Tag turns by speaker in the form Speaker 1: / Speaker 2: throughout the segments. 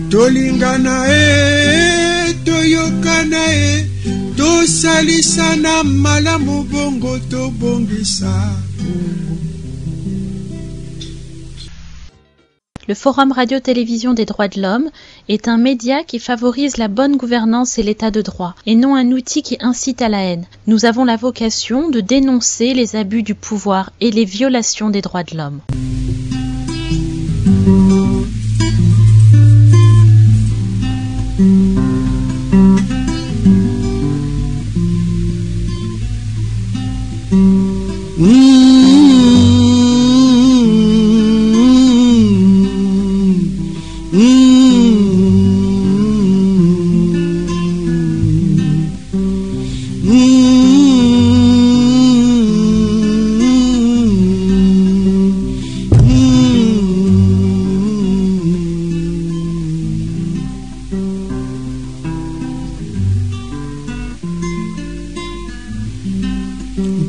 Speaker 1: tolingana toyokana tosalisana malamu bongo tobongisa.
Speaker 2: Le Forum Radio-Télévision des droits de l'homme est un média qui favorise la bonne gouvernance et l'état de droit, et non un outil qui incite à la haine. Nous avons la vocation de dénoncer les abus du pouvoir et les violations des droits de l'homme.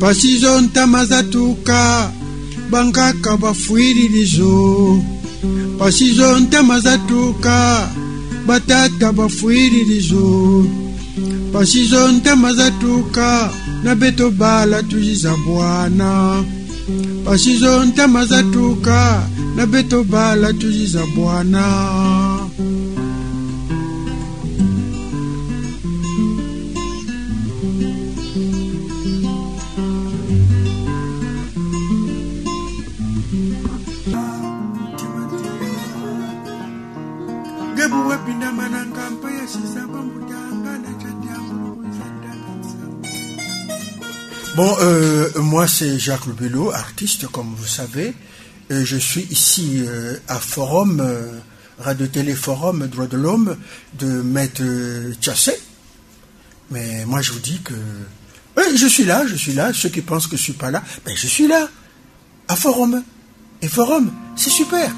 Speaker 1: Pasizo ntamazatuka bankaka bafuiririzo. Pasizo ntamazatuka batata bafuiririzo. Pasizo ntamazatuka na beto bala tujiza bwana. Pasizo ntamazatuka na beto bala tujiza bwana.
Speaker 3: Bon, moi c'est Jacques Lubello, artiste comme vous savez. Je suis ici à Forum, Radio-Télé Forum, Droits de l'Homme, de Maître Thiassé. Mais moi je vous dis que je suis là. Ceux qui pensent que je suis pas là, ben je suis là, à Forum. Et Forum, c'est super.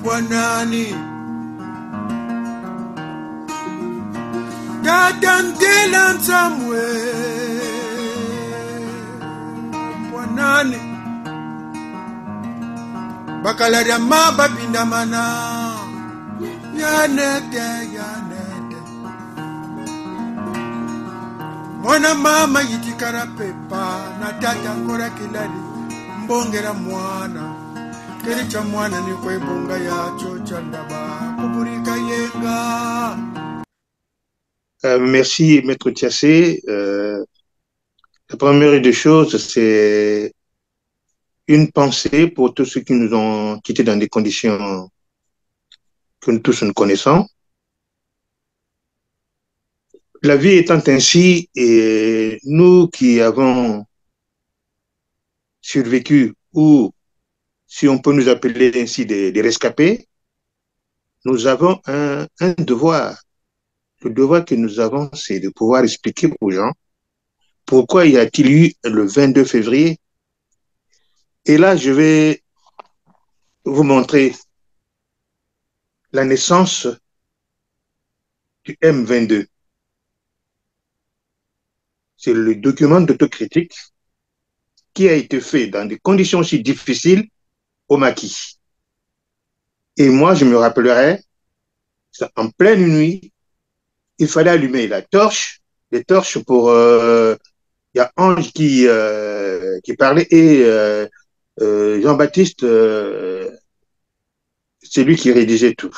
Speaker 1: Wanani Dadantela Nzamwe Wanani Bakalaria mababinda mana Yanete Mwana mama yitikara pepa na tata nkora kilali mbongera mwana.
Speaker 4: Merci Maître Thiassé. La première des choses, c'est une pensée pour tous ceux qui nous ont quittés dans des conditions que nous tous nous connaissons. La vie étant ainsi, et nous qui avons survécu, ou si on peut nous appeler ainsi des rescapés, nous avons un devoir. Le devoir que nous avons, c'est de pouvoir expliquer aux gens pourquoi y a-t-il eu le 22 février. Et là, je vais vous montrer la naissance du M22. C'est le document d'autocritique qui a été fait dans des conditions aussi difficiles au maquis. Et moi, je me rappellerai, en pleine nuit, il fallait allumer les torches pour... Il y a Ange qui parlait et Jean-Baptiste, c'est lui qui rédigeait tout.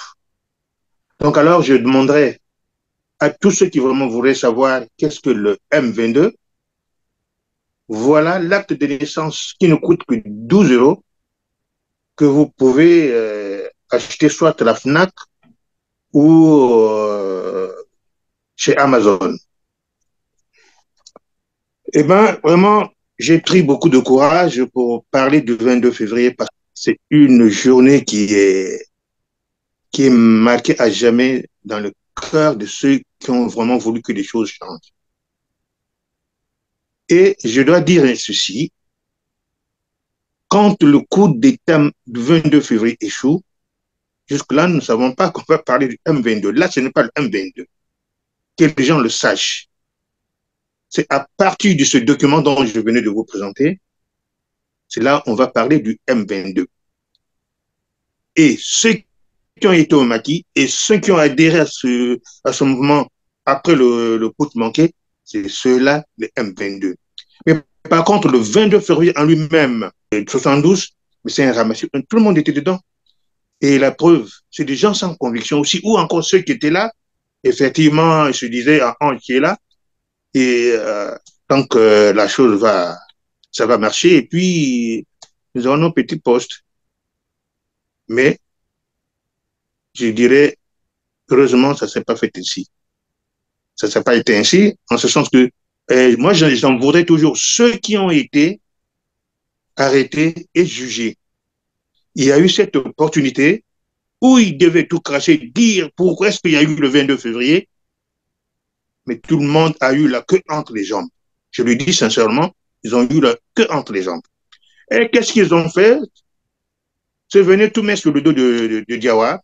Speaker 4: Donc alors, je demanderai à tous ceux qui vraiment voudraient savoir qu'est-ce que le M22, voilà l'acte de naissance qui ne coûte que 12 € que vous pouvez acheter soit à la FNAC ou chez Amazon. Eh bien, vraiment, j'ai pris beaucoup de courage pour parler du 22 février parce que c'est une journée qui est marquée à jamais dans le cœur de ceux qui ont vraiment voulu que les choses changent. Et je dois dire ceci, quand le coup d'État du 22 février échoue, jusque-là, nous ne savons pas qu'on va parler du M22. Là, ce n'est pas le M22. Que les gens le sachent. C'est à partir de ce document dont je venais de vous présenter, c'est là on va parler du M22. Et ceux qui ont été au maquis et ceux qui ont adhéré à ce mouvement après le putsch manqué, c'est ceux-là, les M22. Mais par contre, le 22 février en lui-même, 72, mais c'est un ramassis. Tout le monde était dedans. Et la preuve, c'est des gens sans conviction aussi, ou encore ceux qui étaient là, effectivement, ils se disaient, ah, Ange qui est là, et tant que la chose ça va marcher, et puis nous avons nos petits postes. Mais je dirais, heureusement, ça ne s'est pas fait ainsi. Ça ne s'est pas été ainsi, en ce sens que moi, j'en voudrais toujours ceux qui ont été arrêtés et jugés. Il y a eu cette opportunité où ils devaient tout cracher, dire pourquoi est-ce qu'il y a eu le 22 février, mais tout le monde a eu la queue entre les jambes. Je le dis sincèrement, ils ont eu la queue entre les jambes. Et qu'est-ce qu'ils ont fait? C'est venir tout mettre sur le dos de Diawara,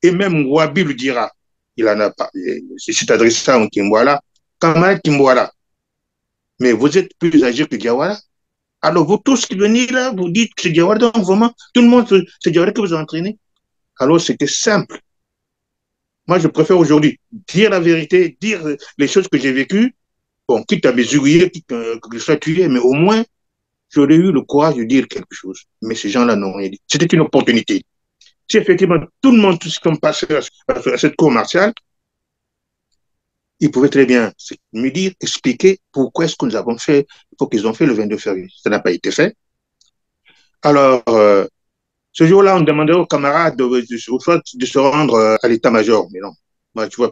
Speaker 4: et même Wabi le dira. Il en a pas. C'est adressé à Kimbwala. Camarade Kimbwala, mais vous êtes plus âgé que Diawara. Alors vous tous qui venez là, vous dites que c'est Diawara, donc vraiment, tout le monde, c'est Diawara que vous avez entraîné. Alors c'était simple. Moi, je préfère aujourd'hui dire la vérité, dire les choses que j'ai vécues. Bon, quitte à bézouiller, quitte que je sois tué, mais au moins, j'aurais eu le courage de dire quelque chose. Mais ces gens-là n'ont rien dit. C'était une opportunité. Si effectivement tout le monde, tout ce qui ont passé à cette cour martiale, ils pouvaient très bien me dire, expliquer pourquoi est-ce que nous avons fait, pourquoi qu'ils ont fait le 22 février. Ça n'a pas été fait. Alors, ce jour-là, on demandait aux camarades de se rendre à l'état-major. Mais non, moi, tu vois,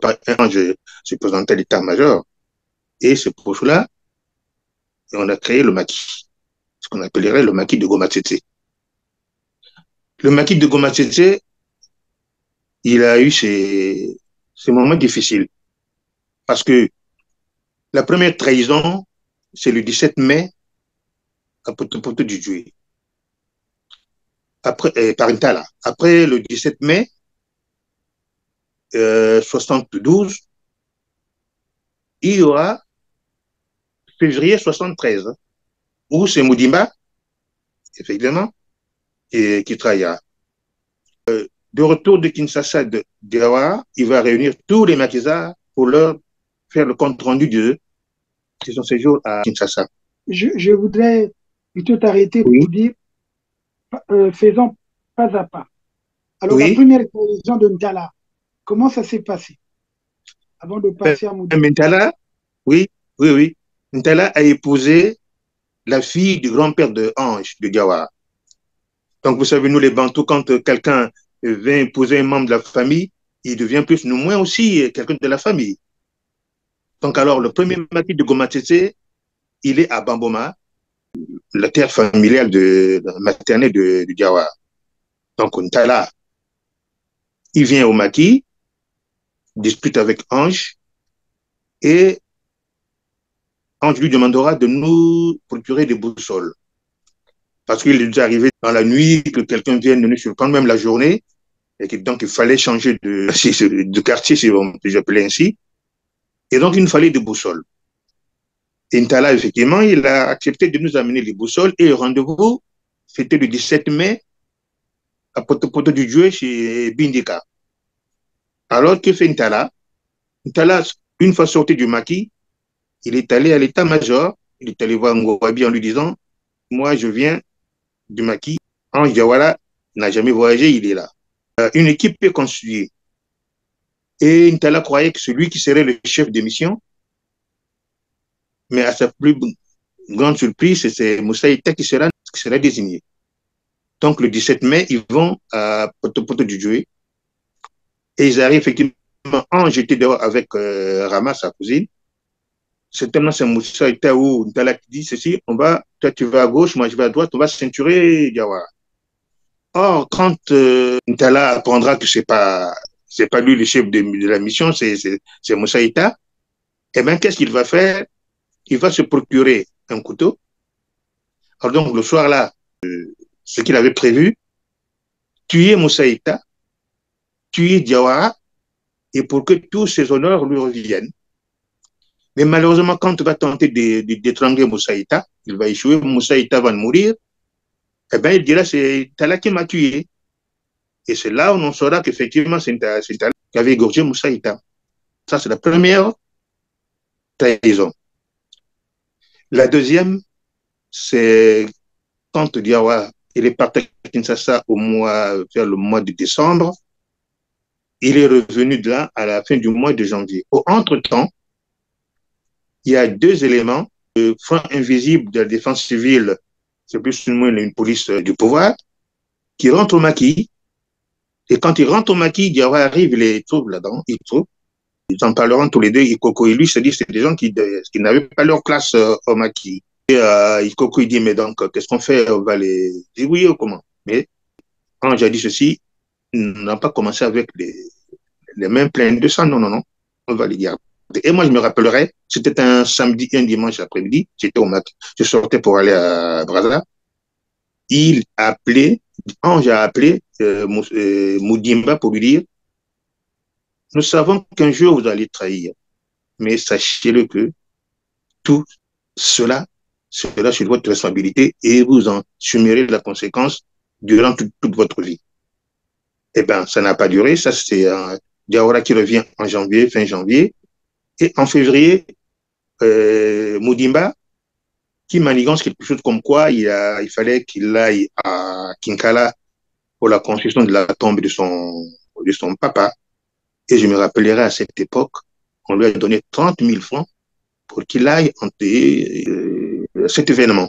Speaker 4: je suis présenté à l'état-major. Et c'est pour cela qu'on a créé le maquis, ce qu'on appellerait le maquis de Goma Tsetse. Le maquis de Goma Tsetse, il a eu ses moments difficiles. Parce que la première trahison, c'est le 17 mai à Poto du Djoué. Après, par Intala. Après le 17 mai 72, il y aura février 73, où c'est Moudimba, effectivement, qui trahira. De retour de Kinshasa de Diawara, il va réunir tous les maquisards pour leur faire le compte rendu de son séjour à Kinshasa.
Speaker 1: Je voudrais plutôt t'arrêter pour dire, faisons pas à pas. Alors, la première trahison de Ntala, comment ça s'est passé avant de passer à Moudimba?
Speaker 4: Ntala, oui. Ntala a épousé la fille du grand-père de Ange de Diawara. Donc, vous savez, nous, les Bantous, quand quelqu'un vient épouser un membre de la famille, il devient plus ou moins aussi quelqu'un de la famille. Donc, alors, le premier maquis de Goma Tsetse, il est à Bamboma, la terre familiale maternelle de Diawara. Donc, Ntala, il vient au maquis, discute avec Ange, et Ange lui demandera de nous procurer des boussoles. Parce qu'il est déjà arrivé dans la nuit que quelqu'un vienne nous surprendre, même la journée, et que donc il fallait changer de quartier, si on peut appeler ainsi. Et donc il nous fallait des boussoles. Et Ntala, effectivement, il a accepté de nous amener les boussoles, et le rendez-vous, c'était le 17 mai à Poto du Djoué chez Bindika. Alors que fait Ntala? Ntala, une fois sorti du maquis, il est allé à l'état-major, il est allé voir Ngouabi en lui disant, moi je viens du maquis, Ange Diawara n'a jamais voyagé, il est là. Une équipe est constituée. Et Ntala croyait que celui qui serait le chef de mission, mais à sa plus grande surprise, c'est Moussa Ita qui sera désigné. Donc le 17 mai, ils vont à Poto du Djoué, et ils arrivent effectivement, Ange était dehors avec Rama, sa cousine. Certainement, c'est Moussa Ita ou Ntala qui dit ceci, toi tu vas à gauche, moi je vais à droite, on va ceinturer Diawara. Or, quand Ntala apprendra que c'est pas lui le chef de la mission, c'est Moussa Ita, eh bien, qu'est-ce qu'il va faire? Il va se procurer un couteau. Alors donc, le soir-là, ce qu'il avait prévu, tuer Moussa Ita, tuer Diawara, et pour que tous ses honneurs lui reviennent. Mais malheureusement, quand tu vas tenter d'étrangler Moussaïta, il va échouer, Moussaïta va mourir, eh bien, il dira, c'est Tala qui m'a tué. Et c'est là où on saura qu'effectivement, c'est Tala qui avait égorgé Moussaïta. Ça, c'est la première trahison. La deuxième, c'est quand Diawa, il est parti à Kinshasa vers le mois de décembre, il est revenu de là à la fin du mois de janvier. Entre-temps, il y a deux éléments, le front invisible de la défense civile, c'est plus ou moins une police du pouvoir, qui rentre au maquis. Et quand il rentre au maquis, Diawa arrive, il les trouve là-dedans, ils en parleront tous les deux. Ikoko et lui se disent que c'est des gens qui n'avaient pas leur classe au maquis. Et Ikoko, il dit, mais donc, qu'est-ce qu'on fait? On va les débrouiller ou comment? Mais quand j'ai dit ceci, on n'a pas commencé avec les mains pleines de sang. Non, non, non. On va les garder. Et moi, je me rappellerai, c'était un samedi, un dimanche après-midi, j'étais au maquis. Je sortais pour aller à Brazza. Il a appelé, Ange a appelé Moudimba pour lui dire, nous savons qu'un jour vous allez trahir, mais sachez-le que tout cela sera sur votre responsabilité et vous en assumerez la conséquence durant toute votre vie. Eh bien, ça n'a pas duré. Ça, c'est Diawara qui revient en janvier, fin janvier. Et en février, Moudimba, qui manigance quelque chose comme quoi il fallait qu'il aille à Kinkala pour la construction de la tombe de son papa. Et je me rappellerai à cette époque, on lui a donné 30 000 francs pour qu'il aille hanter cet événement.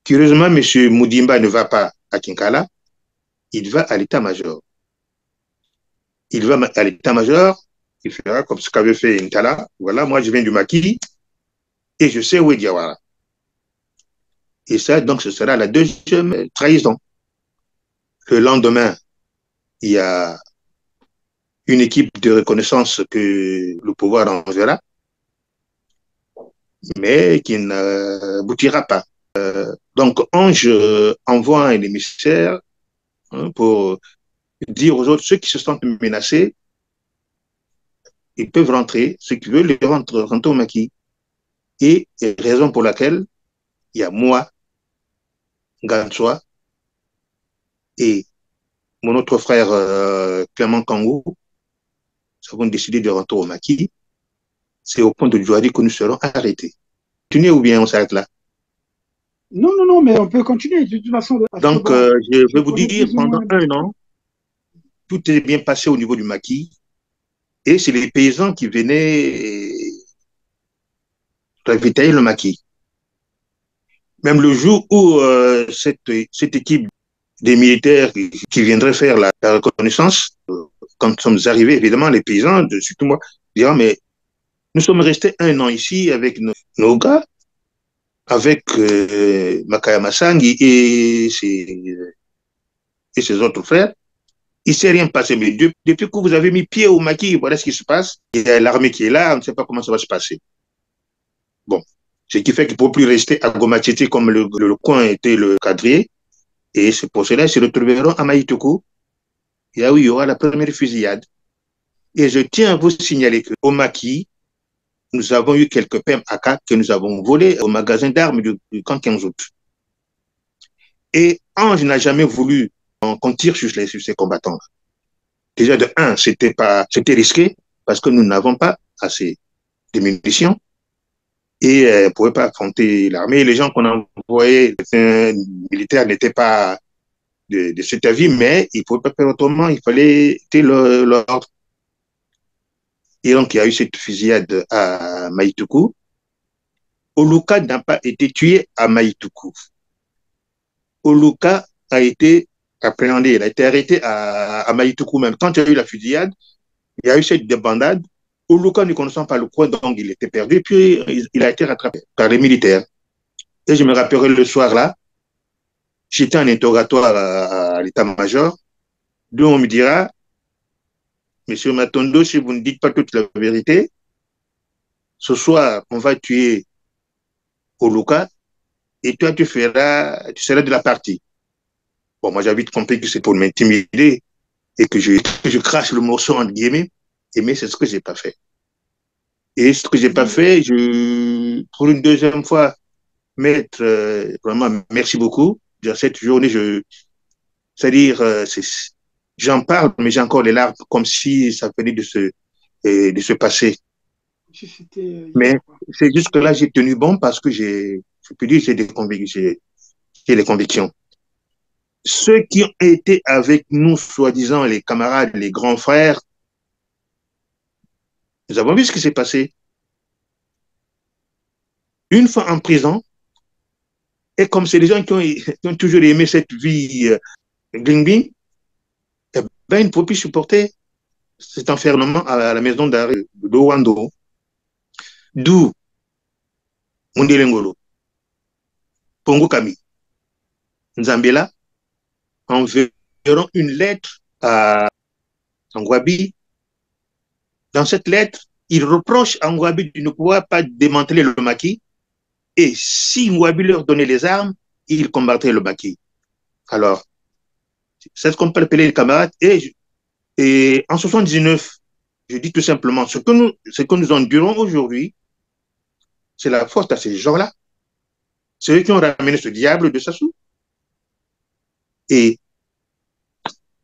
Speaker 4: Curieusement, M. Moudimba ne va pas à Kinkala, il va à l'état-major. Il va à l'état-major, il fera comme ce qu'avait fait Nkala. Voilà, moi je viens du maquis et je sais où est Diawara. Et ça, donc, ce sera la deuxième trahison. Le lendemain, il y a une équipe de reconnaissance que le pouvoir enverra, mais qui n'aboutira pas. Donc, Ange envoie un émissaire pour dire aux autres, ceux qui se sentent menacés, ils peuvent rentrer, ceux qui veulent rentrer au maquis. Et raison pour laquelle il y a moi, Ganswa, et mon autre frère Clément Kangou, nous avons décidé de rentrer au maquis. C'est au point de Djouari que nous serons arrêtés. Continuez ou bien on s'arrête là?
Speaker 1: Non, non, non, mais on peut continuer. De toute façon,
Speaker 4: donc, je vais vous dire, pendant un an, tout est bien passé au niveau du maquis. Et c'est les paysans qui venaient ravitailler le maquis. Même le jour où cette équipe des militaires qui viendraient faire la reconnaissance, quand nous sommes arrivés, évidemment, les paysans, surtout moi, diront, mais nous sommes restés un an ici avec nos gars, avec Makaya Massangi et ses autres frères. Il ne s'est rien passé, mais depuis que vous avez mis pied au maquis, voilà ce qui se passe. Il y a l'armée qui est là, on ne sait pas comment ça va se passer. Bon, ce qui fait qu'il ne peut plus rester à Gomatiti comme le coin était le quadrillé. Et c'est pour cela qu'ils se retrouveront à Maïtoukou, et où il y aura la première fusillade. Et je tiens à vous signaler qu'au maquis, nous avons eu quelques PEM AK que nous avons volés au magasin d'armes du camp 15 août. Et Ange n'a jamais voulu qu'on tire sur ces combattants. Déjà, de un, c'était risqué parce que nous n'avons pas assez de munitions et on ne pouvait pas affronter l'armée. Les gens qu'on envoyait, les militaires n'étaient pas de cet avis, mais ils ne pouvaient pas faire autrement. Il fallait l'ordre. Et donc, il y a eu cette fusillade à Maïtoukou. Oluka n'a pas été tué à Maïtoukou. Oluka a été appréhendé, il a été arrêté à Maïtoukou même. Quand il y a eu la fusillade, il y a eu cette débandade. Oluka, ne connaissant pas le coin, donc il était perdu. Puis il a été rattrapé par les militaires. Et je me rappellerai le soir là, j'étais en interrogatoire à l'état-major, d'où on me dira, Monsieur Matondo, si vous ne dites pas toute la vérité, ce soir, on va tuer Oluka et toi, tu seras de la partie. Bon, moi, j'ai vite compris que c'est pour m'intimider et que je crache le morceau entre guillemets, mais c'est ce que je n'ai pas fait. Et ce que j'ai pas
Speaker 1: Oui,
Speaker 4: fait, pour une deuxième fois, maître, vraiment, merci beaucoup. Dans cette journée, c'est-à-dire, j'en parle, mais j'ai encore les larmes, comme si ça venait de se passer.
Speaker 1: si c'était
Speaker 4: Mais
Speaker 1: hier, quoi.
Speaker 4: c'est juste que là, j'ai tenu bon parce que je peux dire, j'ai des convictions. Ceux qui ont été avec nous, soi-disant les camarades, les grands frères, nous avons vu ce qui s'est passé. Une fois en prison, et comme c'est des gens qui ont toujours aimé cette vie gling eh ben, ils ne peuvent plus supporter cet enfermement à la maison d'arrêt de Wando, d'où Mundele Ngolo, Pongo Kami, Nzambela enverront une lettre à Ngwabi. Dans cette lettre, ils reprochent à Ngwabi de ne pouvoir pas démanteler le maquis. Et si Ngwabi leur donnait les armes, ils combattraient le maquis. Alors, c'est ce qu'on peut appeler les camarades. Et en 79, je dis tout simplement, ce que nous endurons aujourd'hui, c'est la faute à ces gens-là. C'est eux qui ont ramené ce diable de Sassou. Et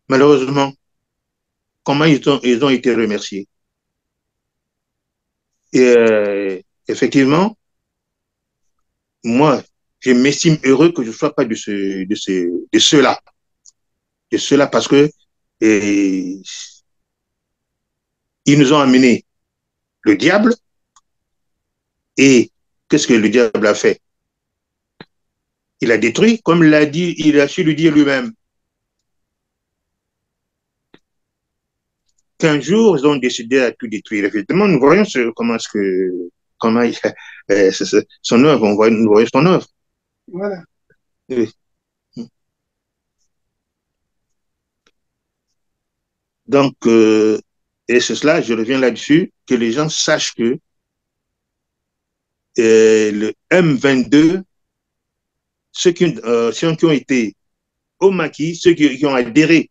Speaker 4: malheureusement, comment ils ont été remerciés. Et effectivement, moi, je m'estime heureux que je ne sois pas de ceux-là. De ceux-là parce que et, ils nous ont amené le diable. Et qu'est-ce que le diable a fait? Il a détruit, comme l'a dit, il a su le dire lui-même. Qu'un jour, ils ont décidé à tout détruire. Effectivement, nous voyons comment son œuvre, nous voyons son œuvre.
Speaker 1: Voilà.
Speaker 4: Oui. Donc, et c'est cela, je reviens là-dessus, que les gens sachent que le M22, ceux qui ont été au maquis, ceux qui ont adhéré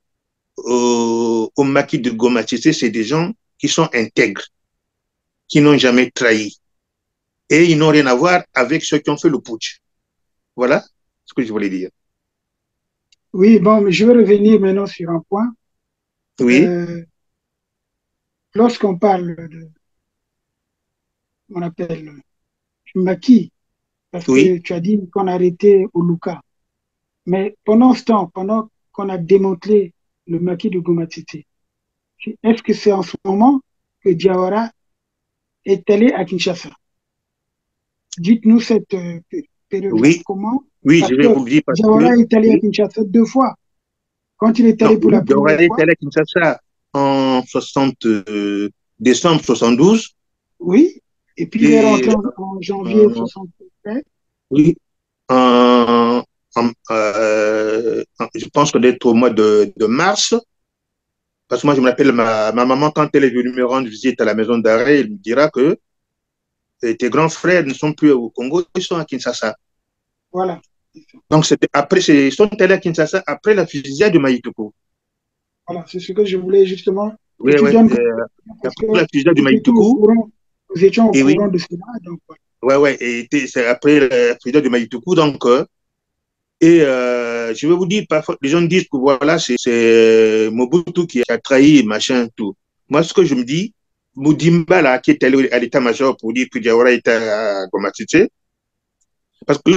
Speaker 4: au maquis de Goma Tissé, c'est des gens qui sont intègres, qui n'ont jamais trahi. Et ils n'ont rien à voir avec ceux qui ont fait le putsch. Voilà ce que je voulais dire.
Speaker 1: Oui, bon, mais je vais revenir maintenant sur un point.
Speaker 4: Oui,
Speaker 1: Euh, Lorsqu'on parle de, on appelle du maquis, parce
Speaker 4: oui,
Speaker 1: que tu as dit qu'on a arrêté au Luka. Mais pendant ce temps, pendant qu'on a démantelé le maquis de Gomatiti, est-ce que c'est en ce moment que Diawara est allé à Kinshasa? Dites-nous cette période-là.
Speaker 4: oui,
Speaker 1: Comment?
Speaker 4: oui, je
Speaker 1: Parce
Speaker 4: vais
Speaker 1: que
Speaker 4: vous le dire parce
Speaker 1: Diawara
Speaker 4: que,
Speaker 1: est allé à
Speaker 4: oui,
Speaker 1: Kinshasa deux fois. Quand il est
Speaker 4: non,
Speaker 1: allé pour
Speaker 4: oui,
Speaker 1: la première
Speaker 4: Diawara est
Speaker 1: fois,
Speaker 4: allé à Kinshasa en décembre 72.
Speaker 1: oui, et puis il est
Speaker 4: Et
Speaker 1: rentré en janvier
Speaker 4: euh,
Speaker 1: 67.
Speaker 4: oui, je pense que d'être au mois de mars, parce que moi je me rappelle ma maman quand elle est venue me rendre visite à la maison d'arrêt, elle me dira que tes grands frères ne sont plus au Congo, ils sont à Kinshasa.
Speaker 1: Voilà.
Speaker 4: Donc c'était après, ils sont allés à Kinshasa après la fusillade de Maïtoko.
Speaker 1: Voilà, c'est ce que je voulais justement que
Speaker 4: Oui,
Speaker 1: tu
Speaker 4: oui,
Speaker 1: donnes parce
Speaker 4: après
Speaker 1: que
Speaker 4: la fusillade de
Speaker 1: nous étions au
Speaker 4: Maïtoko,
Speaker 1: courant, nous étions au
Speaker 4: et oui,
Speaker 1: courant de cela. Donc, voilà.
Speaker 4: ouais, ouais, et c'est après la fusillade de Maïtoko, donc et je vais vous dire, parfois, les gens disent que voilà, c'est Mobutu qui a trahi, machin, tout. Moi, ce que je me dis, Moudimba, là, qui est allé à l'état-major pour dire que Diawara était à Gomatite, parce que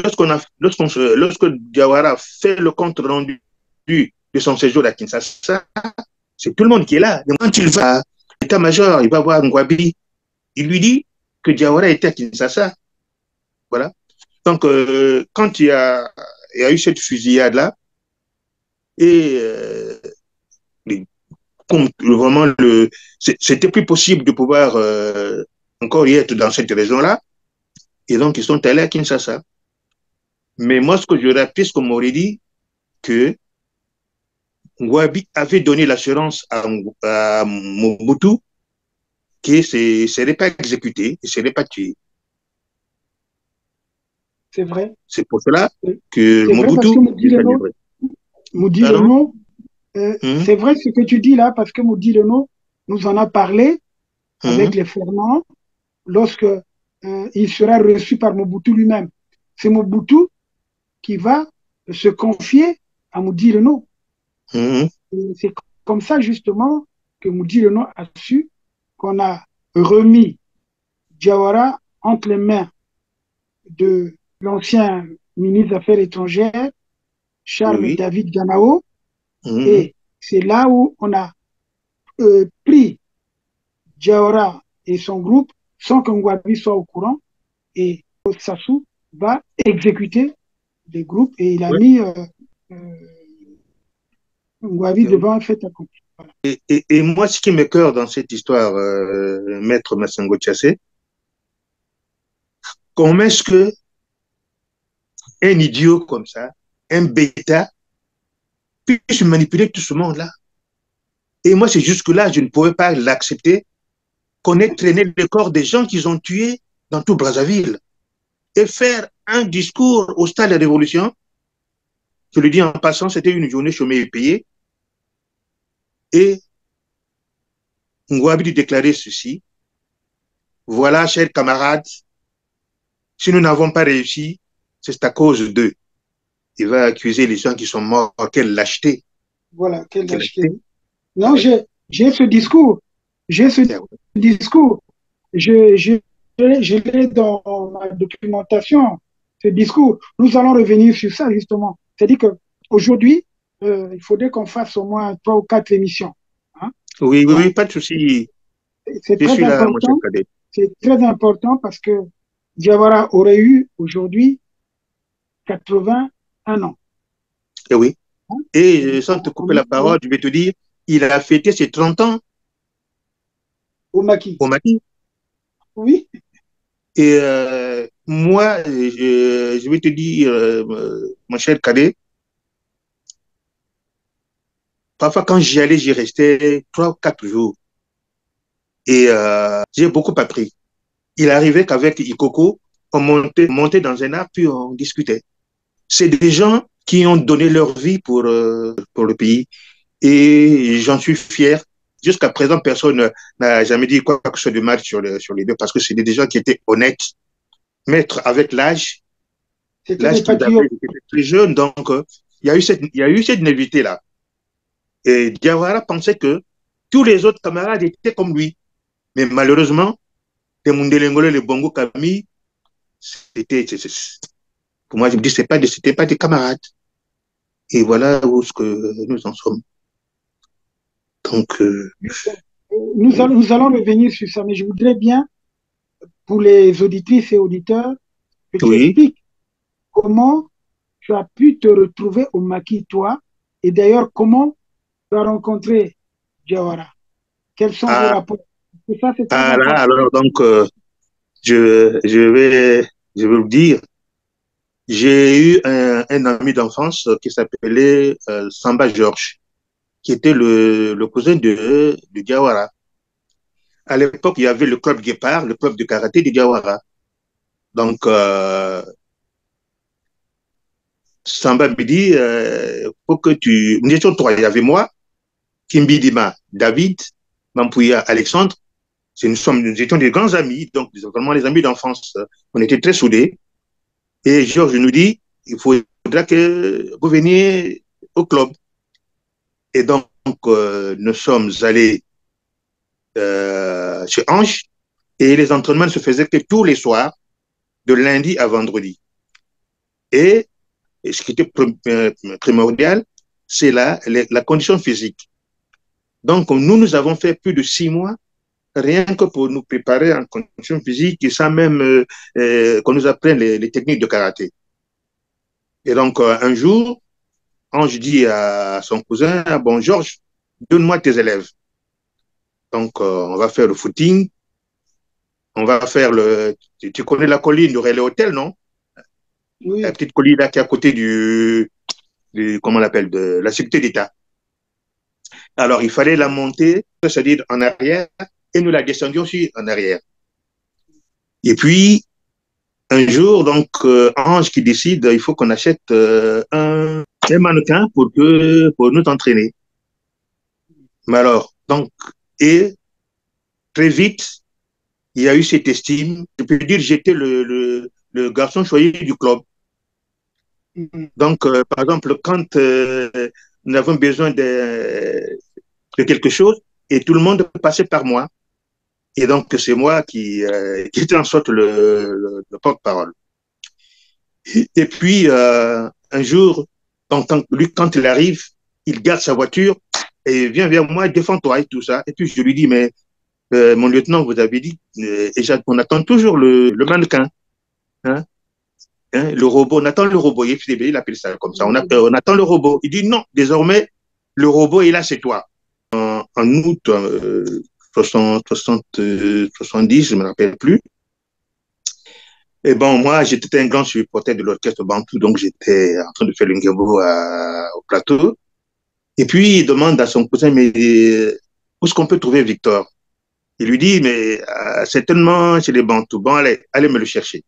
Speaker 4: lorsque Diawara fait le compte rendu de son séjour à Kinshasa, c'est tout le monde qui est là. Donc, quand il va à l'état-major, il va voir Ngwabi, il lui dit que Diawara était à Kinshasa. Voilà. Donc, quand il y a eu cette fusillade-là, et vraiment, c'était plus possible de pouvoir encore y être dans cette région-là. Et donc, ils sont allés à Kinshasa. Mais moi, ce que je rappelle, ce qu'on m'aurait dit, que Ngwabi avait donné l'assurance à Mobutu qu'il ne serait pas exécuté, il ne serait pas tué.
Speaker 1: C'est vrai.
Speaker 4: C'est pour cela que
Speaker 1: C'est vrai parce
Speaker 4: Mobutu
Speaker 1: que Moudi
Speaker 4: est
Speaker 1: Leno,
Speaker 4: livré.
Speaker 1: Moudi
Speaker 4: Pardon?
Speaker 1: Leno,
Speaker 4: Hum,
Speaker 1: c'est vrai ce que tu dis là parce que Moudi Leno nous en a parlé
Speaker 4: hum,
Speaker 1: avec les Fernand lorsque il sera reçu par Mobutu lui-même. C'est Mobutu qui va se confier à Moudi Renaud. C'est comme ça, justement, que Moudi Renaud a su qu'on a remis Diawara entre les mains de l'ancien ministre des Affaires étrangères, Charles David Ganao. Et c'est là où on a pris Diawara et son groupe sans que Ngouabi soit au courant. Et Sassou va exécuter des groupes et il a mis Ngouabi devant un fait accompli. Voilà.
Speaker 4: Et moi, ce qui me cœur dans cette histoire, Maître Massango Tchassé, comment est-ce que un idiot comme ça, un bêta, puisse manipuler tout ce monde-là? Et moi, c'est jusque-là, je ne pouvais pas l'accepter, qu'on ait traîné le corps des gens qu'ils ont tués dans tout Brazzaville et faire un discours au stade de la Révolution. Je le dis en passant, c'était une journée chômée et payée. Et Ngouabi déclarer ceci. Voilà, chers camarades, si nous n'avons pas réussi, c'est à cause d'eux. Il va accuser les gens qui sont morts. Quelle lâcheté.
Speaker 1: Voilà, quelle lâcheté. Non, j'ai ce discours. J'ai ce discours. Je l'ai dans ma documentation, ce discours. Nous allons revenir sur ça, justement. C'est-à-dire qu'aujourd'hui, il faudrait qu'on fasse au moins 3 ou 4 émissions. Hein?
Speaker 4: Oui, pas de souci.
Speaker 1: C'est très important. C'est très important parce que Diawara aurait eu aujourd'hui 81 ans.
Speaker 4: Et oui. Hein? Et sans te couper la parole, je vais te dire, il a fêté ses 30 ans
Speaker 1: au maquis.
Speaker 4: Au maquis.
Speaker 1: Oui.
Speaker 4: Et moi, je vais te dire, mon cher cadet, parfois quand j'y allais, j'y restais 3 ou 4 jours. Et j'ai beaucoup appris. Il arrivait qu'avec Ikoko, on montait dans un arbre, puis on discutait. C'est des gens qui ont donné leur vie pour le pays. Et j'en suis fier. Jusqu'à présent, personne n'a jamais dit quoi que ce soit de mal sur les deux, parce que c'est des gens qui étaient honnêtes. Maître, avec l'âge qu'ils avaient, ils étaient très jeunes, donc il y a eu cette naïveté-là. Et Diawara pensait que tous les autres camarades étaient comme lui. Mais malheureusement, les Mundelengolo, les Bongo Kami, pour moi, je me dis, c'était pas des camarades. Et voilà où ce que nous en sommes. Donc,
Speaker 1: nous allons revenir sur ça, mais je voudrais bien, pour les auditrices et auditeurs, que tu expliques comment tu as pu te retrouver au maquis, toi, et d'ailleurs, comment tu as rencontré Diawara. Quels sont vos rapports?
Speaker 4: Alors, donc, je vais vous dire, j'ai eu un ami d'enfance qui s'appelait Samba Georges, qui était le cousin de Diawara. À l'époque, il y avait le club Guépard, le club de karaté de Diawara. Donc, Samba me dit, faut que tu... Nous étions 3, il y avait moi, Kimbidima, David, Mampouya, Alexandre. Nous étions des grands amis, donc vraiment les amis d'enfance. On était très soudés. Et Georges nous dit, il faudra que vous veniez au club. Et donc, nous sommes allés chez Ange, et les entraînements ne se faisaient que tous les soirs, de lundi à vendredi. Et ce qui était primordial, c'est la condition physique. Donc, nous avons fait plus de 6 mois, rien que pour nous préparer en condition physique, et sans même qu'on nous apprenne les techniques de karaté. Et donc, un jour, Ange dit à son cousin, bon, Georges, donne-moi tes élèves. Donc, on va faire le footing, on va faire tu connais la colline du Relais Hôtel, non?
Speaker 1: Oui.
Speaker 4: La petite colline là qui est à côté comment on l'appelle, de la sécurité d'État. Alors, il fallait la monter, c'est-à-dire en arrière, et nous la descendions aussi en arrière. Et puis, un jour, donc, Ange qui décide, il faut qu'on achète un mannequin pour nous entraîner. Mais alors, donc, et très vite, il y a eu cette estime. Je peux dire que j'étais le garçon choyé du club. Donc, par exemple, quand nous avons besoin de quelque chose, et tout le monde passait par moi. Et donc, c'est moi qui était en sorte le porte-parole. Et puis, un jour, lui, quand il arrive, il garde sa voiture et vient vers moi, défends-toi et tout ça. Et puis, je lui dis, mais mon lieutenant, vous avez dit, et on attend toujours le mannequin, hein, hein, le robot, on attend le robot. Il appelle ça comme ça, on attend le robot. Il dit, non, désormais, le robot est là, c'est toi. En août 70, je ne me rappelle plus. Et bon, moi, j'étais un grand supporter de l'orchestre Bantou, donc j'étais en train de faire le ngebo au plateau. Et puis, il demande à son cousin, mais où est-ce qu'on peut trouver Victor? Il lui dit, mais certainement chez les Bantous. Bon, allez me le chercher.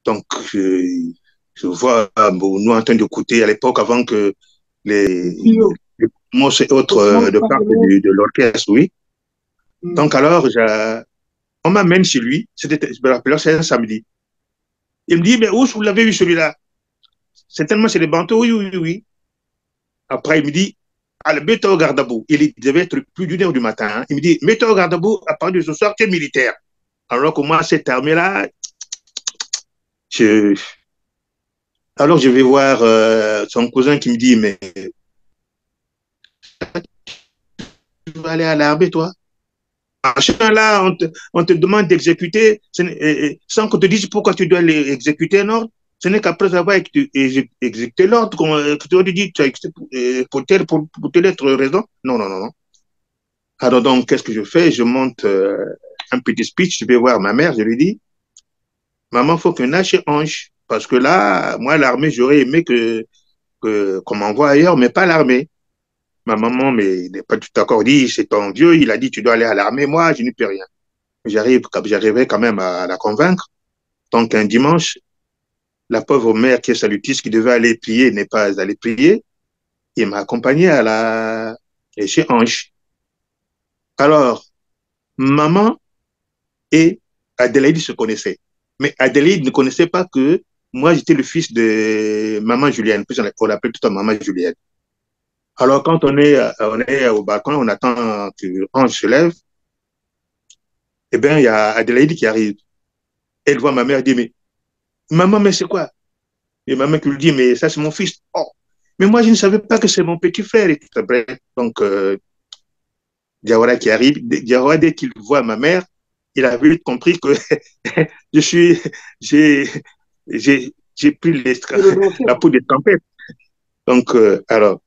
Speaker 4: Donc, je vois nous en train d'écouter à l'époque, avant que les mots et autres de part de l'orchestre, oui. Donc, alors, on m'amène chez lui, je me rappelle, c'est un samedi. Il me dit, mais où vous l'avez vu celui-là? Certainement chez les Bantous, oui, oui, oui. Après, il me dit, allez, mets-toi au garde-à-vous. Il devait être plus d'une heure du matin. Hein. Il me dit, mets-toi au garde-à-vous, à partir de ce soir, tu es militaire. Alors que moi, cette armée-là, alors je vais voir son cousin qui me dit, mais tu vas aller à l'armée, toi? Là, on te demande d'exécuter sans qu'on te dise pourquoi tu dois exécuter un ordre. Ce n'est qu'après avoir exécuté l'ordre qu'on te dit pour telle autre raison. Non, non, non, non. Alors donc, qu'est-ce que je fais? Je monte un petit speech, je vais voir ma mère, je lui dis, maman, il faut qu'on aille chez Ange. Parce que là, moi, l'armée, j'aurais aimé qu'on m'envoie ailleurs, mais pas l'armée. Ma maman, mais il n'est pas tout d'accord, dit, c'est ton vieux, il a dit, tu dois aller à l'armée, moi, je n'y peux rien. J'arrivais quand même à la convaincre. Donc, un dimanche, la pauvre mère qui est salutiste, qui devait aller prier, n'est pas allée prier. Il m'a accompagné chez Ange. Alors, maman et Adélaïde se connaissaient. Mais Adélaïde ne connaissait pas que moi, j'étais le fils de maman Julienne. Puis on l'appelle tout le temps maman Julienne. Alors, quand on est au balcon, on attend que Ange se lève. Eh bien, il y a Adélaïde qui arrive. Elle voit ma mère dire, mais maman, mais c'est quoi? Et maman qui lui dit, mais ça, c'est mon fils. Oh, mais moi, je ne savais pas que c'est mon petit frère. Et tout. Donc, Diawara qui arrive, Diawara, dès qu'il voit ma mère, il a vite compris que j'ai pris la peau des tempêtes. Donc, alors,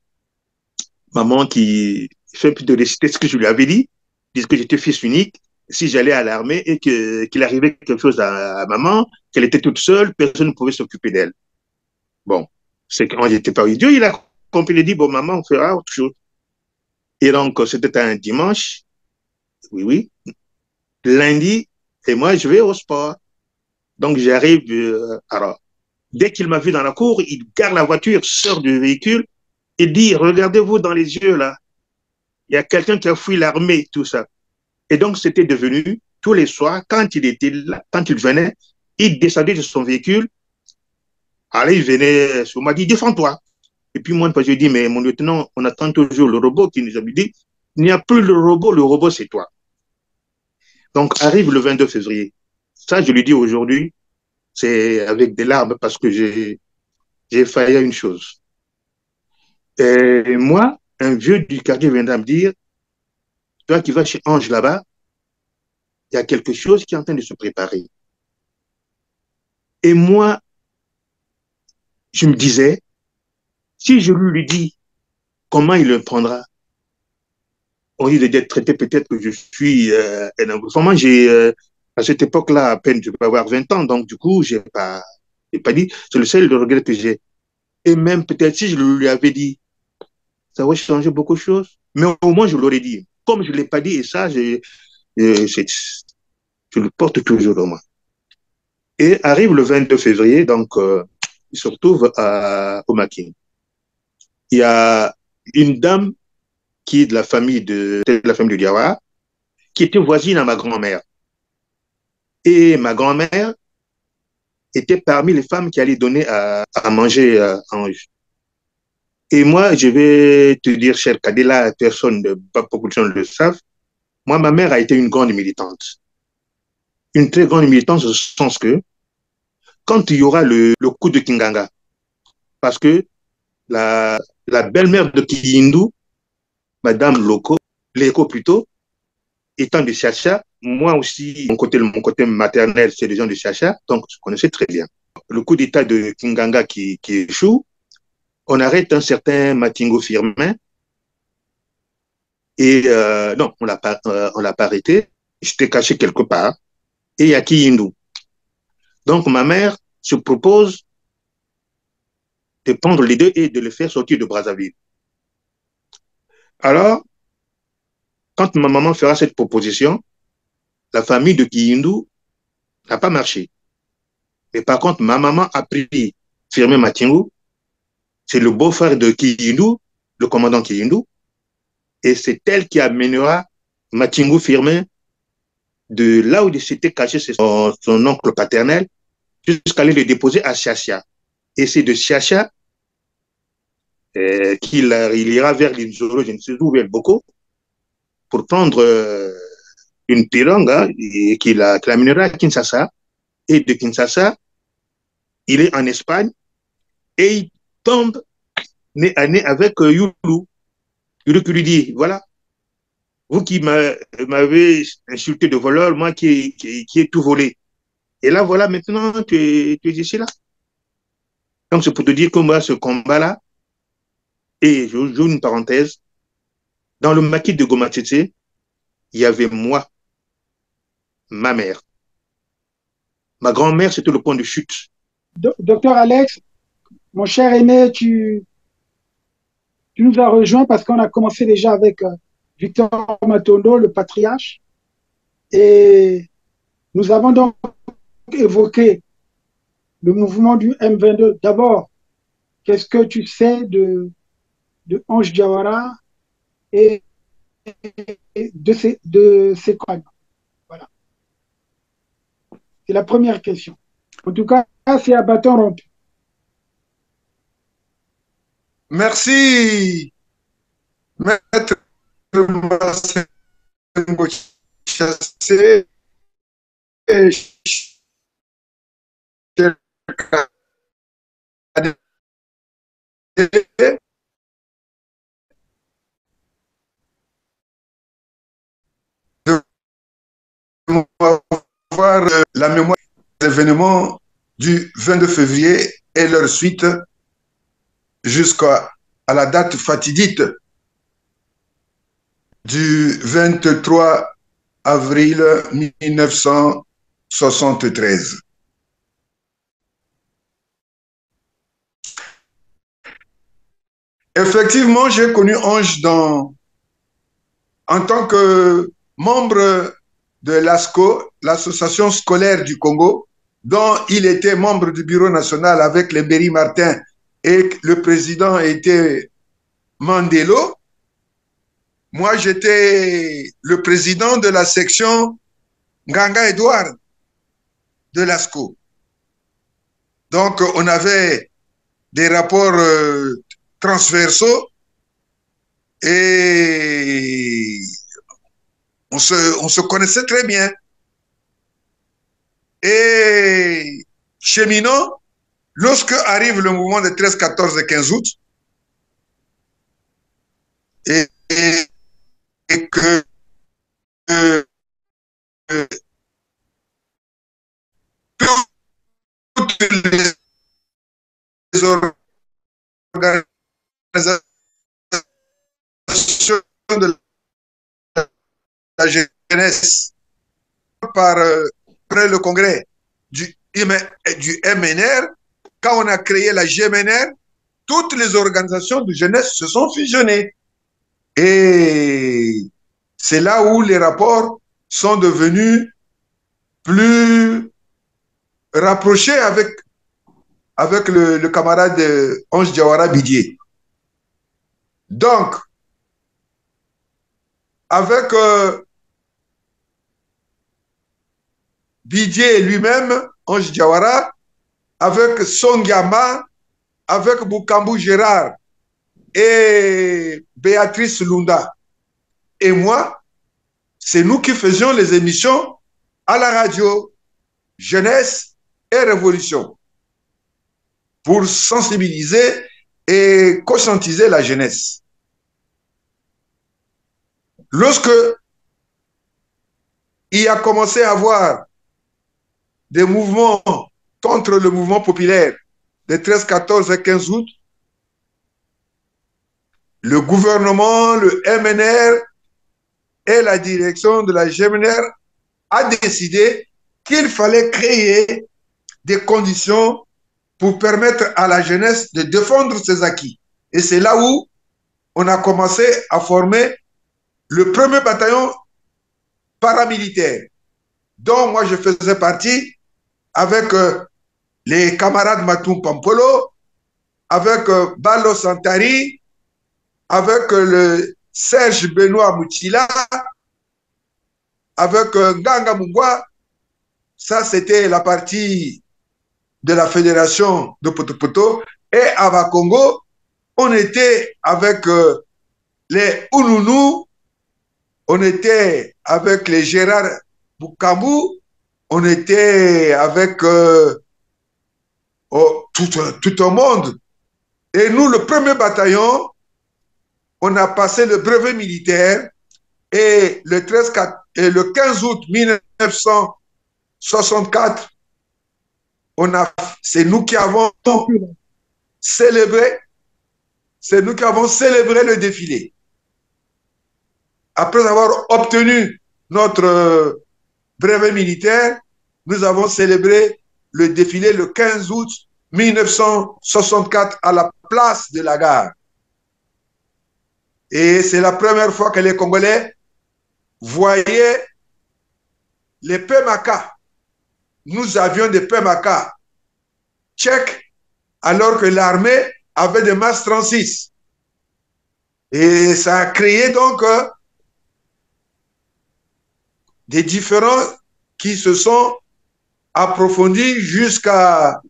Speaker 4: maman qui fait un peu de réciter ce que je lui avais dit, puisque j'étais fils unique, si j'allais à l'armée et qu'il arrivait quelque chose à maman, qu'elle était toute seule, personne ne pouvait s'occuper d'elle. Bon, c'est quand j'étais pas idiot, il a compris, il a dit, bon, maman, on fera autre chose. Et donc, c'était un dimanche, oui, oui, lundi, et moi, je vais au sport. Donc, j'arrive, alors, dès qu'il m'a vu dans la cour, il garde la voiture, sort du véhicule et dit, regardez-vous dans les yeux, là. Il y a quelqu'un qui a fui l'armée, tout ça. Et donc, c'était devenu, tous les soirs, quand il était là, quand il venait, il descendait de son véhicule. Alors, il venait, on m'a dit, défends-toi. Et puis, moi, je lui ai dit, mais mon lieutenant, on attend toujours le robot qui nous a dit, il n'y a plus le robot, c'est toi. Donc, arrive le 22 février. Ça, je lui dis aujourd'hui, c'est avec des larmes parce que j'ai failli à une chose. Et moi, un vieux du quartier viendra me dire, toi qui vas chez Ange là-bas, il y a quelque chose qui est en train de se préparer. Et moi, je me disais, si je lui dis comment il le prendra, on dit d'être traité peut-être que je suis un enfant. À cette époque-là, à peine, je peux avoir 20 ans, donc du coup, j'ai pas dit, c'est le seul regret que j'ai. Et même peut-être si je lui avais dit, ça aurait changé beaucoup de choses, mais au moins je l'aurais dit. Comme je ne l'ai pas dit, et ça, je le porte toujours au moins. Et arrive le 22 février, donc il se retrouve au maquis. Il y a une dame qui est de la famille de Diawara, qui était voisine à ma grand-mère. Et ma grand-mère était parmi les femmes qui allaient donner à manger à Ange. Et moi, je vais te dire, cher Kadela, personne, pas beaucoup de gens le savent, moi, ma mère a été une grande militante. Une très grande militante, au sens que quand il y aura le coup de Kinganga, parce que la belle-mère de Kiyindu, Madame Leko plutôt, étant de Chacha, moi aussi, mon côté maternel, c'est des gens de Chacha, donc je connaissais très bien. Le coup d'État de Kinganga qui échoue, on arrête un certain Matingo Firmin, et non, on l'a pas arrêté, j'étais caché quelque part, et il y a Kiyindu. Donc ma mère se propose de prendre les deux et de les faire sortir de Brazzaville. Alors, quand ma maman fera cette proposition, la famille de Kiyindu n'a pas marché. Mais par contre, ma maman a pris Firmin Matingo, c'est le beau-frère de Kiyindu, le commandant Kiyindu, et c'est elle qui amènera Matingo Firmin de là où il s'était caché, c'est son oncle paternel, jusqu'à aller le déposer à Chacha. Et c'est de Chacha qu'il ira vers l'Inzoro, je ne sais où, vers Boko, pour prendre une pirogue hein, et qui l'amènera à Kinshasa. Et de Kinshasa, il est en Espagne et il tombe nez à nez avec Yulu. Yulu qui lui dit, voilà, vous qui m'avez insulté de voleur, moi qui ai tout volé. Et là, voilà, maintenant, tu es ici, là. Donc, c'est pour te dire que moi, ce combat-là, et je joue une parenthèse, dans le maquis de Goma Tchétché, il y avait moi, ma mère. Ma grand-mère, c'était le point de chute.
Speaker 1: Docteur Alex, mon cher aîné, tu nous as rejoint parce qu'on a commencé déjà avec Victor Matondo, le patriarche, et nous avons donc évoqué le mouvement du M22. D'abord, qu'est-ce que tu sais de Ange Diawara et de ses coins? Voilà. C'est la première question. En tout cas, c'est à bâton rompu.
Speaker 5: Merci, maître Chassé et de voir la mémoire des événements du 22 février et leur suite jusqu'à la date fatidique du 23 avril 1973. Effectivement, j'ai connu Ange en tant que membre de l'ASCO, l'Association scolaire du Congo, dont il était membre du bureau national avec les Berry Martin et le président était Mandelo. Moi, j'étais le président de la section Nganga Edouard de l'ASCO. Donc, on avait des rapports transversaux et on se connaissait très bien. Et cheminot, lorsque arrive le mouvement des 13, 14 et 15 août, et que toutes les organisations de la jeunesse après le congrès du MNR, quand on a créé la GMNR, toutes les organisations de jeunesse se sont fusionnées. Et c'est là où les rapports sont devenus plus rapprochés avec le camarade Ange Diawara Bidier. Donc, avec Didier lui-même, Ange Diawara, avec Songyama, avec Boukambu Gérard et Béatrice Lunda. Et moi, c'est nous qui faisions les émissions à la radio, Jeunesse et Révolution, pour sensibiliser et conscientiser la jeunesse. Lorsque il a commencé à avoir des mouvements contre le mouvement populaire des 13, 14 et 15 août, le gouvernement, le MNR et la direction de la GMNR a décidé qu'il fallait créer des conditions pour permettre à la jeunesse de défendre ses acquis. Et c'est là où on a commencé à former le premier bataillon paramilitaire, dont moi je faisais partie avec les camarades Matou Pampolo, avec Balo Santari, avec le Serge Benoît Mouchila, avec Nganga Mungwa. Ça, c'était la partie de la fédération de Potopoto. Et à Bakongo, on était avec les Ounounous, on était avec les Gérard Boukambu, on était avec tout un monde. Et nous, le premier bataillon, on a passé le brevet militaire et le 15 août 1964, c'est nous qui avons célébré le défilé. Après avoir obtenu notre brevet militaire, nous avons célébré le défilé le 15 août 1964 à la place de la gare. Et c'est la première fois que les Congolais voyaient les PMK. Nous avions des PMK tchèques alors que l'armée avait des MAS 36. Et ça a créé donc des différends qui se sont approfondis jusqu'à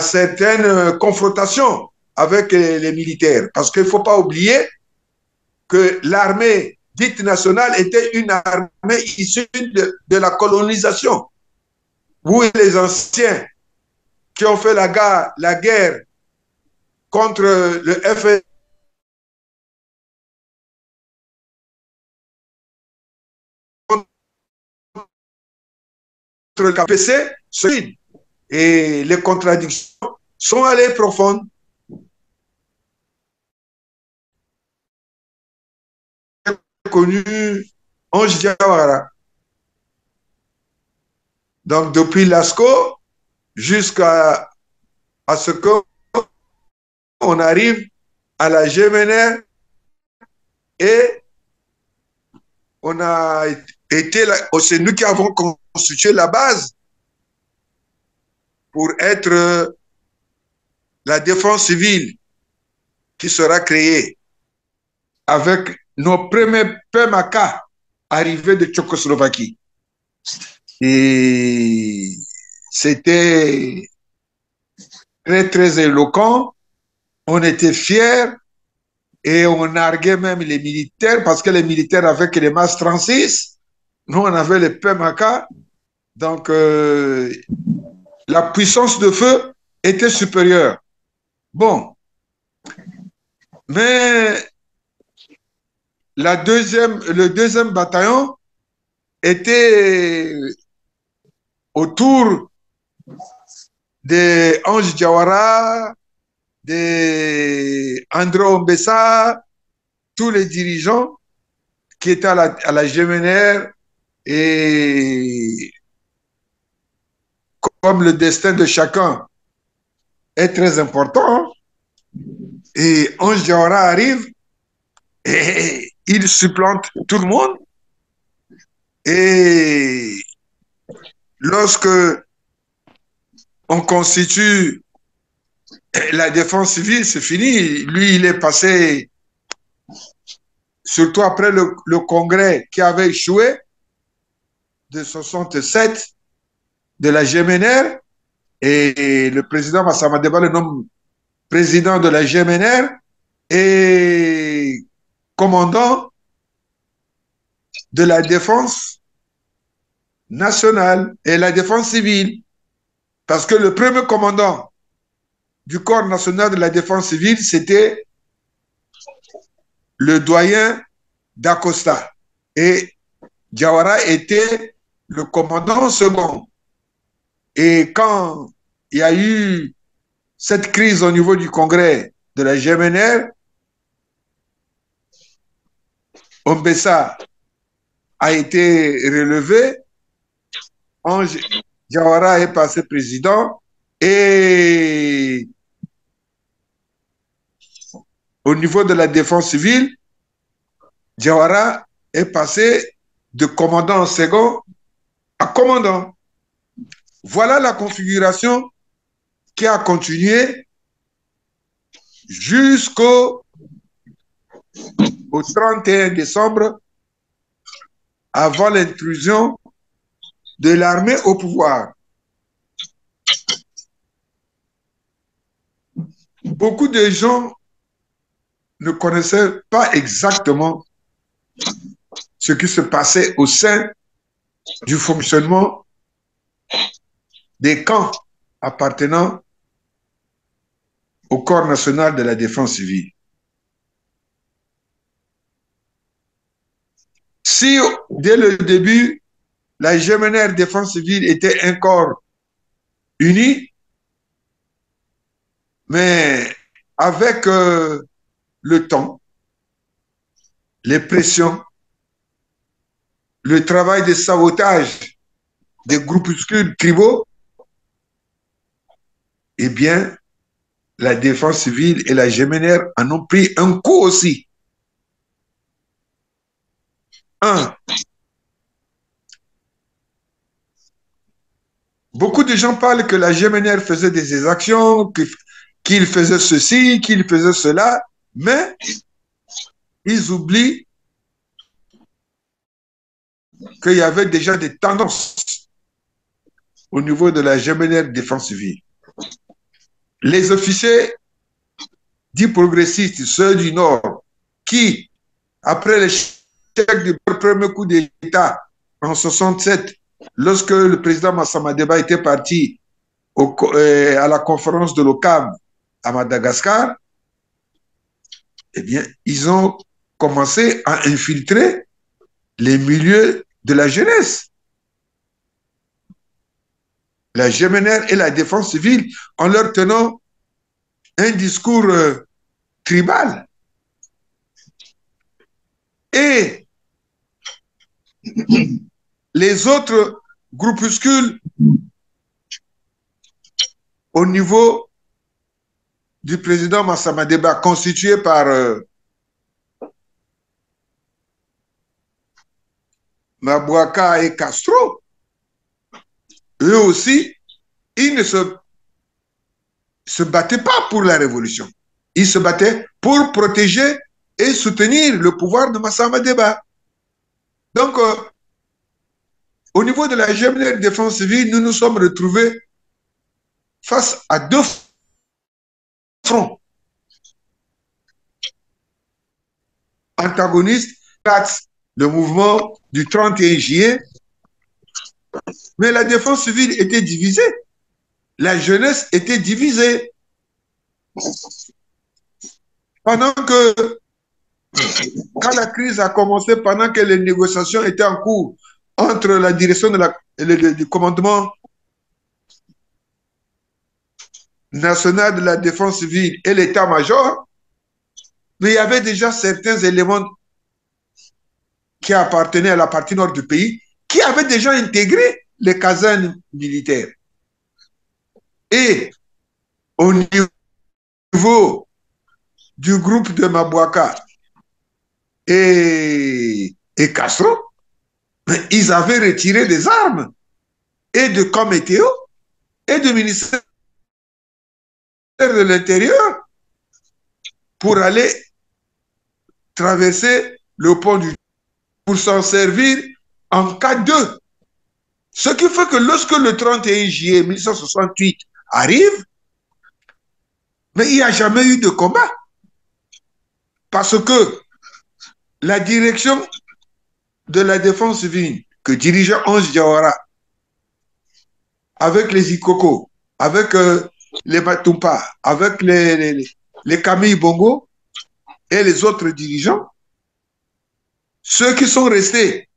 Speaker 5: certaines confrontations avec les militaires. Parce qu'il ne faut pas oublier que l'armée dite nationale était une armée issue de la colonisation, où les anciens qui ont fait la guerre contre le FNL contre le KPC, et les contradictions sont allées profondes. Connu Ange Diawara. Donc depuis l'ASCO jusqu'à ce qu'on arrive à la GMNR et on a été là, c'est nous qui avons constitué la base pour être la défense civile qui sera créée avec nos premiers PMK arrivés de Tchécoslovaquie. Et c'était très, très éloquent. On était fiers et on narguait même les militaires parce que les militaires avaient que les MAS 36. Nous, on avait les PMK. Donc, la puissance de feu était supérieure. Bon. Mais le deuxième bataillon était autour de Ange Diawara, de André Ombessa, tous les dirigeants qui étaient à la GMNR, et comme le destin de chacun est très important, et Ange Diawara arrive et il supplante tout le monde. Et lorsque on constitue la défense civile, c'est fini. Lui, il est passé, surtout après le congrès qui avait échoué. de 67 de la GMNR et le président Massama Deba le nomme président de la GMNR et commandant de la défense nationale et la défense civile. Parce que le premier commandant du corps national de la défense civile, c'était le doyen d'Acosta. Et Jawara était le commandant second. Et quand il y a eu cette crise au niveau du congrès de la GMNR, Ombessa a été relevé, Ange Jawara est passé président et au niveau de la défense civile, Jawara est passé de commandant second à commandant. Voilà la configuration qui a continué jusqu'au 31 décembre avant l'intrusion de l'armée au pouvoir. Beaucoup de gens ne connaissaient pas exactement ce qui se passait au sein du fonctionnement des camps appartenant au corps national de la défense civile. Si dès le début, la GMNR défense civile était un corps uni, mais avec le temps, les pressions, le travail de sabotage des groupuscules tribaux, eh bien, la défense civile et la GMNR en ont pris un coup aussi. Beaucoup de gens parlent que la GMNR faisait des exactions, qu'il faisait ceci, qu'il faisait cela, mais ils oublient qu'il y avait déjà des tendances au niveau de la GMNR défense civile. Les officiers dits progressistes, ceux du Nord, qui, après l'échec du premier coup d'État en 67, lorsque le président Massama Deba était parti à la conférence de l'OCAM à Madagascar, eh bien, ils ont commencé à infiltrer les milieux de la jeunesse. La GMNR et la défense civile en leur tenant un discours tribal. Et les autres groupuscules au niveau du président Massama Deba, constitués par Mabouaka et Castro, eux aussi, ils ne se battaient pas pour la révolution. Ils se battaient pour protéger et soutenir le pouvoir de Massama Deba. Donc, au niveau de la GMNR défense civile, nous nous sommes retrouvés face à deux fronts antagonistes, le mouvement du 31 juillet, mais la défense civile était divisée. La jeunesse était divisée. Pendant que, quand la crise a commencé, pendant que les négociations étaient en cours entre la direction du commandement national de la défense civile et l'état-major, mais il y avait déjà certains éléments qui appartenaient à la partie nord du pays qui avaient déjà intégré les casernes militaires. Et au niveau du groupe de Mabouaka et Castro, ils avaient retiré des armes et de Cométéo et du ministère de l'Intérieur pour aller traverser le pont pour s'en servir en cas de Ce qui fait que lorsque le 31 juillet 1968 arrive, mais il n'y a jamais eu de combat. Parce que la direction de la défense civile que dirigeait Ange Diawara, avec les Ikoko, avec les Matumpa, avec les Camille Bongo et les autres dirigeants, ceux qui sont restés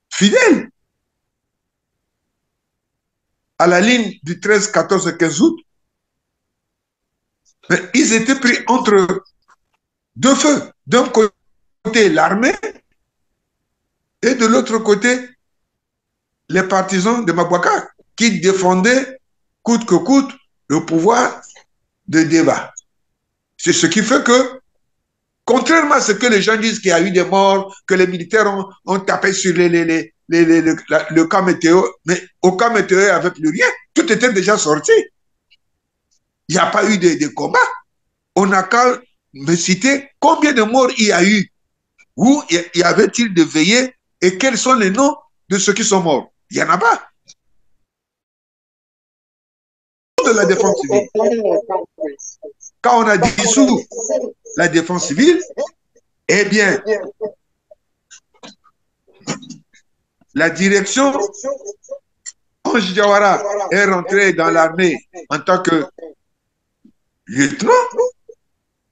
Speaker 5: fidèles à la ligne du 13, 14 et 15 août, mais ils étaient pris entre deux feux. D'un côté, l'armée, et de l'autre côté, les partisans de Mabouaka, qui défendaient coûte que coûte le pouvoir de débat. C'est ce qui fait que, contrairement à ce que les gens disent qu'il y a eu des morts, que les militaires ont tapé sur le camp météo, mais au camp météo, il n'y avait plus rien. Tout était déjà sorti. Il n'y a pas eu de combat. On n'a qu'à me citer combien de morts il y a eu. Où y avait-il de veillées et quels sont les noms de ceux qui sont morts? Il n'y en a pas. De la défense civile. Quand on a dissous la défense civile, eh bien, la direction, Ange Diawara est rentré dans l'armée en tant que lieutenant,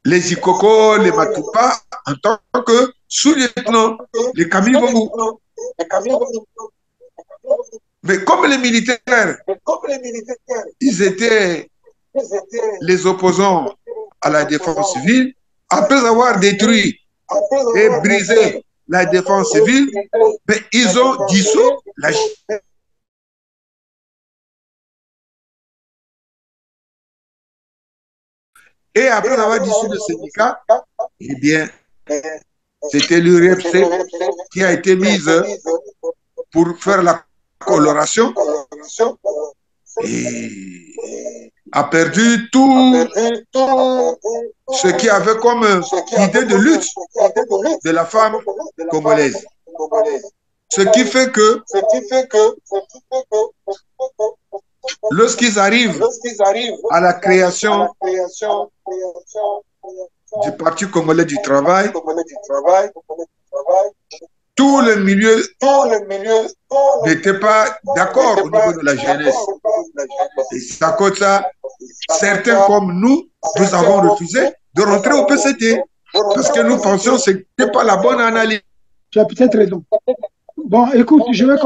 Speaker 5: les Ikoko, les Matupa, en tant que sous-lieutenant, les Camille Bongo. Mais comme les militaires, ils étaient les opposants à la défense civile, après avoir détruit et brisé la défense civile, mais ils ont dissous la... Et après avoir dissous le syndicat, eh bien, c'était l'URFC qui a été mise pour faire la coloration et a perdu tout ce qui avait comme idée de lutte de la femme congolaise. Ce qui fait que lorsqu'ils arrivent à la création du Parti congolais du travail, tout le milieu n'était pas d'accord au niveau de la jeunesse. Et c'est à cause de ça, certains comme nous avons refusé de rentrer au PCT parce que nous pensions que ce n'était pas la bonne analyse.
Speaker 1: Tu as peut-être raison. Bon, écoute, je vais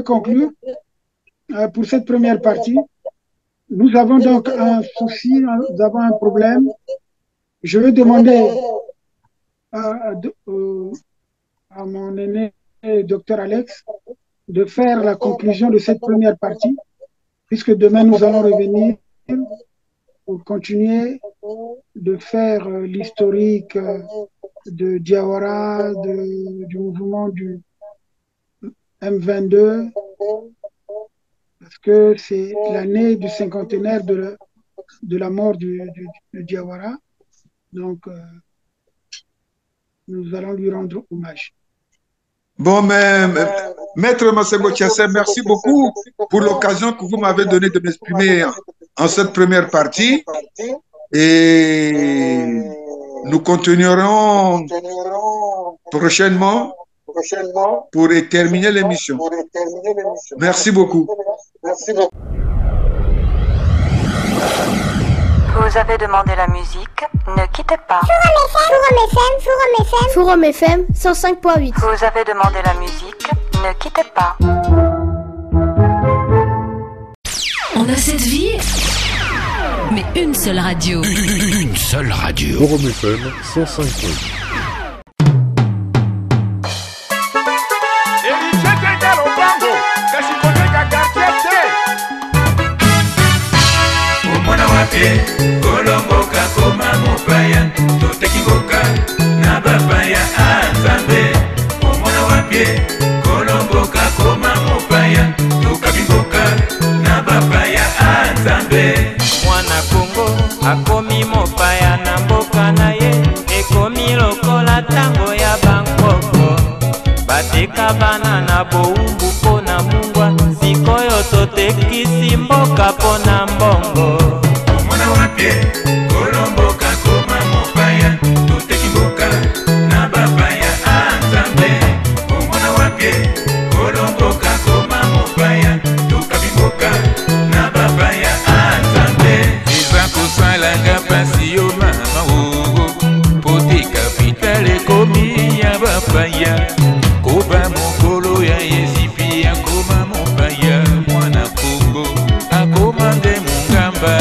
Speaker 1: conclure. Pour cette première partie. Nous avons donc un souci, nous avons un problème. Je vais demander à mon aîné, Dr Alex, de faire la conclusion de cette première partie, puisque demain nous allons revenir pour continuer de faire l'historique de Diawara, du mouvement du M22, parce que c'est l'année du cinquantenaire de la mort de Diawara. Donc, nous allons lui rendre hommage.
Speaker 5: Bon, mais Maître Masego Tchassé, merci beaucoup pour l'occasion que vous m'avez donnée de m'exprimer en cette première partie. Et nous continuerons prochainement pour terminer l'émission. Merci beaucoup.
Speaker 6: Vous avez demandé la musique, ne quittez pas.
Speaker 7: Forum FM 105.8.
Speaker 6: Vous avez demandé la musique, ne quittez pas.
Speaker 8: On a cette vie, mais une seule radio.
Speaker 9: Une seule radio.
Speaker 10: Forum FM 105.8.
Speaker 11: Kolomboka koma mopaya toteki mboka na bapaya anzambe omona wapie kolomboka koma mopaya tokabi mboka na bapaya anzambe
Speaker 12: mwana Kongo akomi mopaya na mboka na ye ekomi lokola tango ya bankoko bateka bana na boumbu mpo na mungu
Speaker 11: wapie kolomboka koma mopaya toteki mboka na bapaya anzambe omona wapie kolomboka koma mopaya tokabi mboka na bapaya anzambe eza kosalanga pasi yo mama oo poti kapitale ekomi ya bapaya koba mokolo ya yesipi akoma mopaya mwana kongo akoma nde mongamba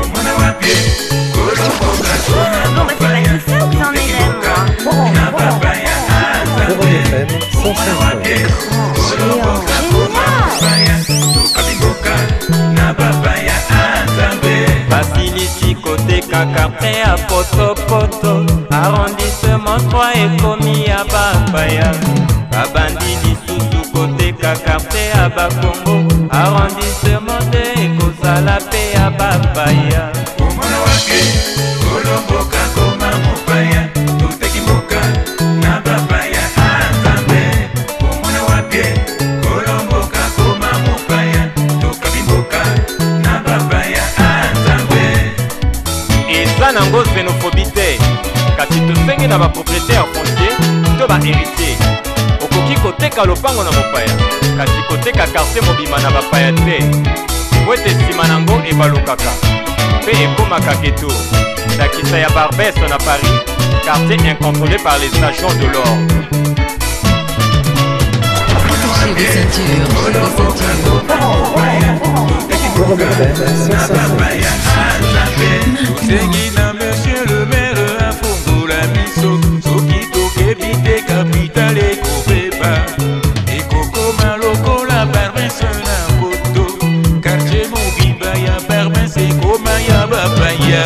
Speaker 11: omona wapie kolomboka koma mopaya na bapaya anzambe omona wapie kolomboka koma mopaya tokabi mboka na bapaya anzambe
Speaker 12: basilisi koteka karte ya potopoto arrondissement 3 ekomi ya bapaya babandi lisusu koteka karte ya bakongo arrondissement 2 ekozala mpe ya bapaya
Speaker 11: omona wapie kolomboka koma mopaya toteki mboka na bapaya anzambe omona wapie kolomboka koma mopaya tokabi mboka na bapaya anzambe
Speaker 12: eza nango xénophobie te kasi tosenge na bapropriétaire foncier to baheritier okoki koteka lopango na mopaya kasi koteka karte mobima na bapaya te po ete nsima nango ebalukaka mpe ekomaka geto ndakisa ya barbès na Paris quartier incontrôlé par les agents de l'ordre.
Speaker 11: tosengi na monsieur le maire afongola miso soki tokebi te kapitale ekobeba ekokoma lokola barbès na poto quartier mobimba ya barbès ekoma ya bapaya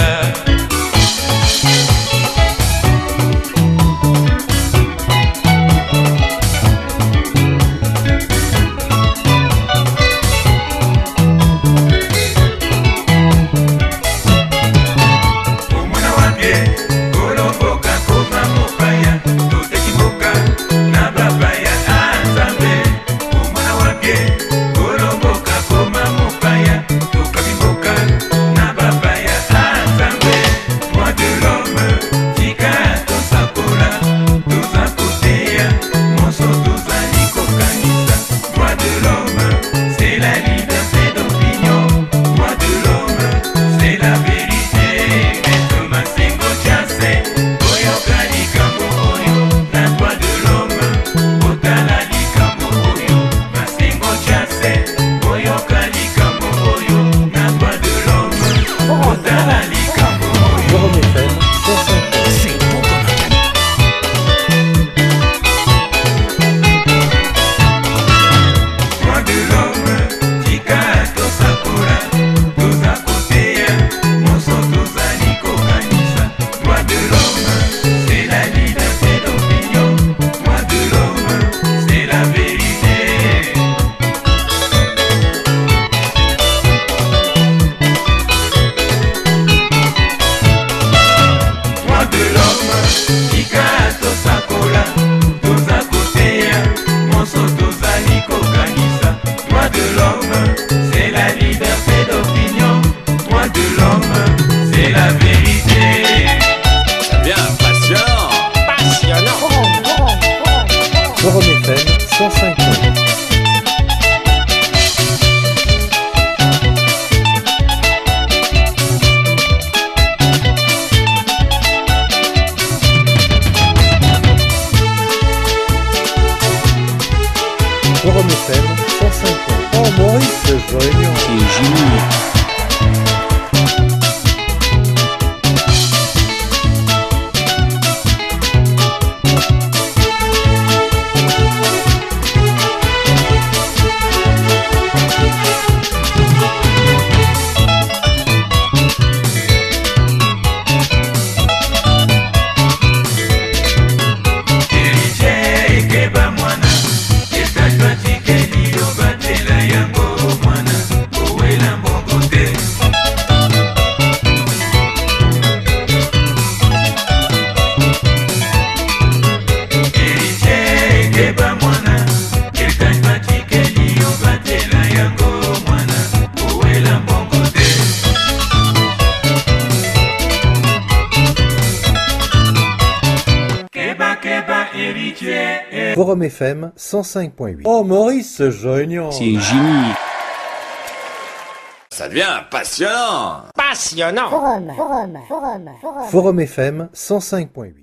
Speaker 11: héritier.
Speaker 10: Forum FM 105.8. Oh, Maurice, c'est génial.
Speaker 13: C'est génie.
Speaker 14: Ça devient passionnant.
Speaker 15: Passionnant.
Speaker 10: Forum FM 105.8.